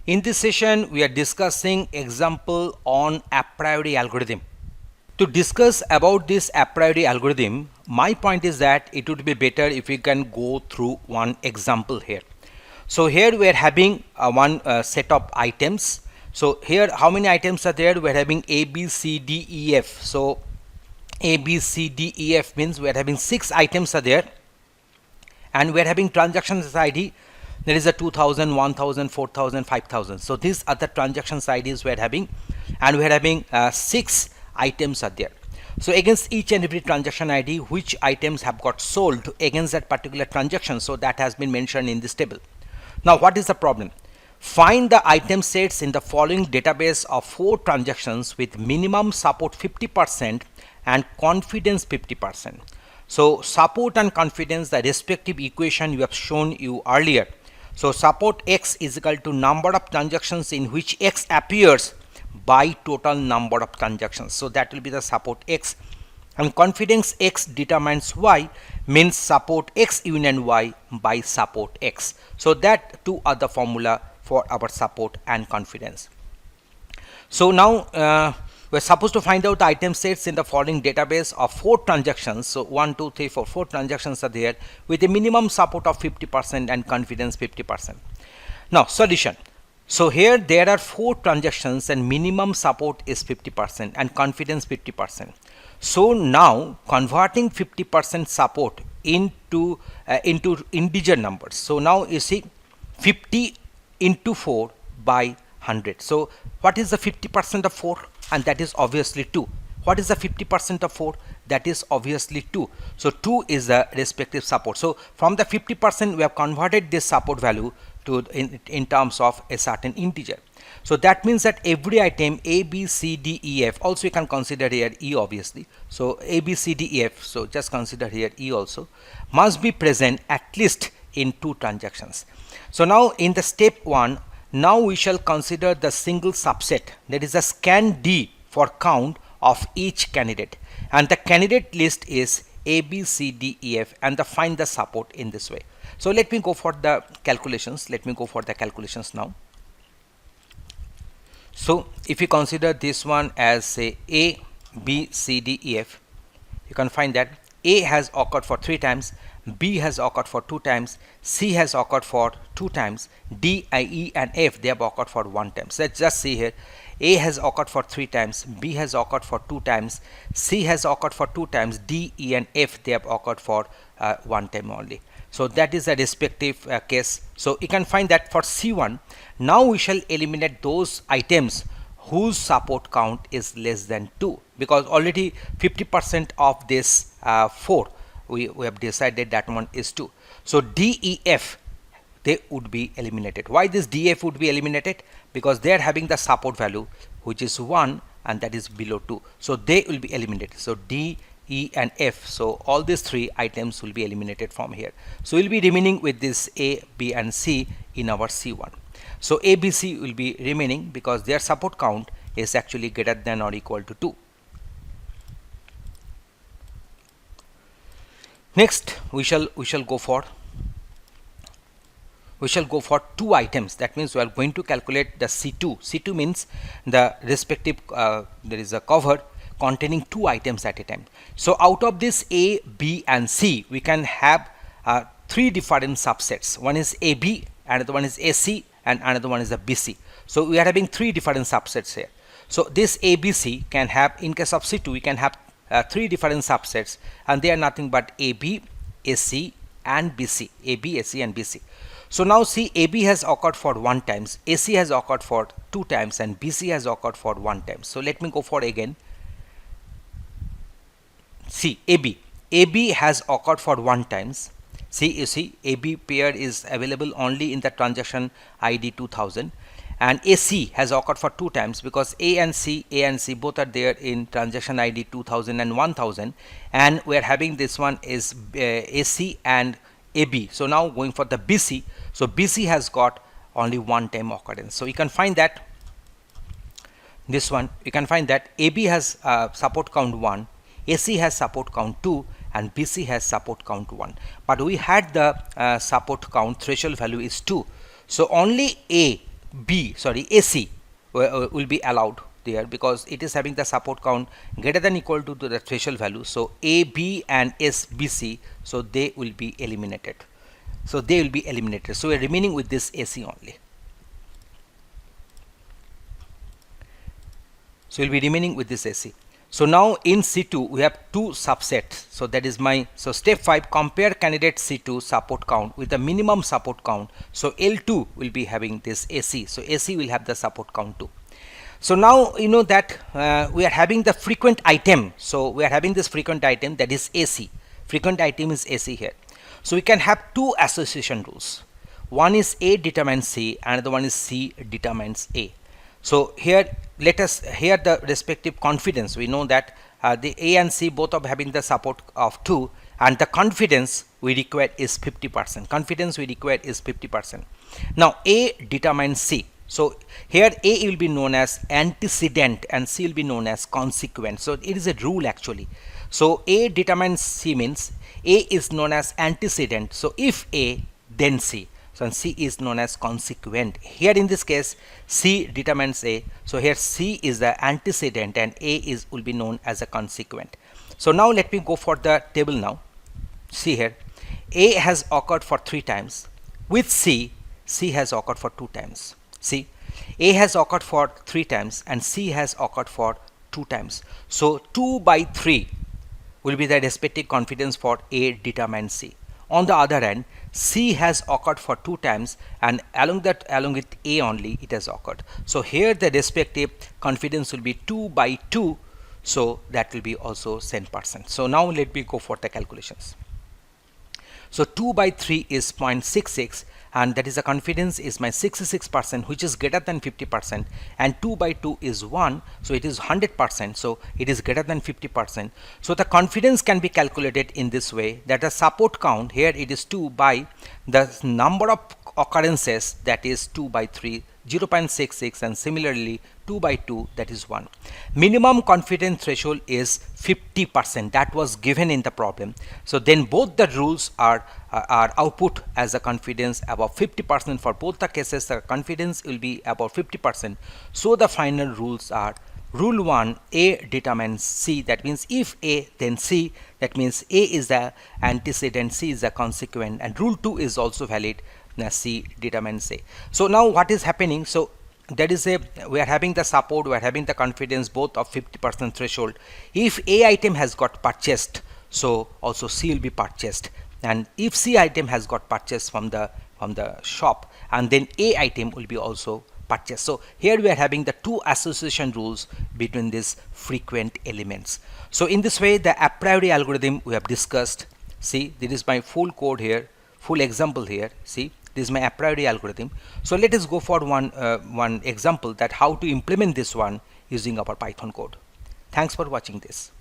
In this session, we are discussing example on a priori algorithm. To discuss about this a priori algorithm, my point is that it would be better if we can go through one example here. So here we are having one set of items. So here how many items are there? We are having A, B, C, D, E, F. So A, B, C, D, E, F means we are having 6 items are there, and we are having transactions ID. There is a 2000, 1000, 4000, 5000. So these are the transactions IDs we are having, and we are having 6 items are there. So against each and every transaction ID, which items have got sold against that particular transaction, so that has been mentioned in this table. Now what is the problem? Find the item sets in the following database of 4 transactions with minimum support 50% and confidence 50%. So support and confidence, the respective equation you have shown you earlier. So support X is equal to number of transactions in which X appears by total number of transactions. So that will be the support X, and confidence X determines Y, means support X union Y by support X. So that two are the formula for our support and confidence. So now we're supposed to find out the item sets in the following database of 4 transactions. So 1, 2, 3, 4, 4 transactions are there with a minimum support of 50% and confidence 50%. Now solution. So here there are 4 transactions and minimum support is 50% and confidence 50%. So now converting 50% support into integer numbers. So now you see 50 into 4 by 100. So what is the 50% of 4? And that is obviously 2. What is the 50% of 4? That is obviously 2. So 2 is the respective support. So from the 50% we have converted this support value to in terms of a certain integer. So that means that every item A, B, C, D, E, F, also you can consider here E obviously. So A, B, C, D, E, F, so just consider here E also, must be present at least in 2 transactions. So now in the step 1, now we shall consider the single subset, that is a scan D for count of each candidate, and the candidate list is A, B, C, D, E, F, and find the support in this way. So let me go for the calculations. Now. So if you consider this one as say A, B, C, D, E, F, you can find that A has occurred for 3 times, B has occurred for 2 times, C has occurred for 2 times, D, I, E and F, they have occurred for 1 time. So let's just see here. A has occurred for 3 times, B has occurred for 2 times, C has occurred for 2 times, D, E and F, they have occurred for 1 time only. So that is the respective case. So you can find that for C1, now we shall eliminate those items whose support count is less than 2, because already 50% of this 4 we have decided that one is 2. So D, E, F, they would be eliminated. Why this D, F would be eliminated? Because they are having the support value which is 1 and that is below 2. So they will be eliminated. So D, E and F, so all these 3 items will be eliminated from here. So we'll be remaining with this A, B and C in our C1. So A, B, C will be remaining because their support count is actually greater than or equal to 2. Next we shall go for 2 items. That means we are going to calculate the C2. C2 means the respective there is a cover containing 2 items at a time. So out of this A, B and C, we can have 3 different subsets. One is AB, another one is AC, and another one is the BC. So we are having 3 different subsets here. So this ABC can have, in case of C2, we can have 3 different subsets, and they are nothing but AB, AC and BC. AB, AC and BC. So now see, AB has occurred for 1 times, AC has occurred for 2 times and BC has occurred for 1 time. So let me go for again. See AB. AB has occurred for 1 times. See, you see AB pair is available only in the transaction ID 2000, and AC has occurred for 2 times because A and C both are there in transaction ID 2000 and 1000, and we are having this one is AC and AB. So now going for the BC. So BC has got only 1 time occurrence. So you can find that this one, you can find that AB has support count 1, AC has support count 2 and BC has support count 1, but we had the support count threshold value is 2. So only A AC will be allowed there, because it is having the support count greater than equal to the threshold value. So AB and SBC, so they will be eliminated. So they will be eliminated. So we are remaining with this AC only. So we'll be remaining with this AC. So now in C2 we have two subsets. So that is so step 5, compare candidate C2 support count with the minimum support count. So L2 will be having this AC. So AC will have the support count too. So now you know that we are having the frequent item. So we are having this frequent item, that is AC. Frequent item is AC here. So we can have two association rules. One is A determines C, another one is C determines A. So here let us here the respective confidence. We know that the A and C both of having the support of 2, and the confidence we require is 50%. Confidence we require is 50%. Now A determines C. So here A will be known as antecedent and C will be known as consequent. So it is a rule actually. So A determines C means A is known as antecedent. So if A, then C. So C is known as consequent. Here in this case C determines A. So here C is the antecedent and A will be known as a consequent. So now let me go for the table now. See here, A has occurred for 3 times. With C has occurred for 2 times. See, A has occurred for 3 times and C has occurred for 2 times. So 2 by 3 will be the respective confidence for A determines C. On the other hand, C has occurred for 2 times and along with A only it has occurred. So here the respective confidence will be 2 by 2. So that will be also 10%. So now let me go for the calculations. So 2 by 3 is 0.66, and that is the confidence is my 66%, which is greater than 50%, and 2 by 2 is 1, so it is 100%, so it is greater than 50%. So the confidence can be calculated in this way, that the support count here it is 2 by the number of occurrences, that is 2 by 3, 0.66, and similarly 2 by 2, that is 1. Minimum confidence threshold is 50%, that was given in the problem. So then both the rules are output as a confidence above 50%. For both the cases the confidence will be above 50%. So the final rules are: rule 1, A determines C, that means if A then C, that means A is the antecedent, C is the consequent, and rule 2 is also valid, C determines A. So now what is happening? So that is we are having the support, we are having the confidence both of 50% threshold. If A item has got purchased, so also C will be purchased, and if C item has got purchased from the shop, and then A item will be also purchased. So here we are having the two association rules between these frequent elements. So in this way the a priori algorithm we have discussed. See, this is my full code here, full example here. See, this is my a priori algorithm. So let us go for one example, that how to implement this one using our Python code. Thanks for watching this.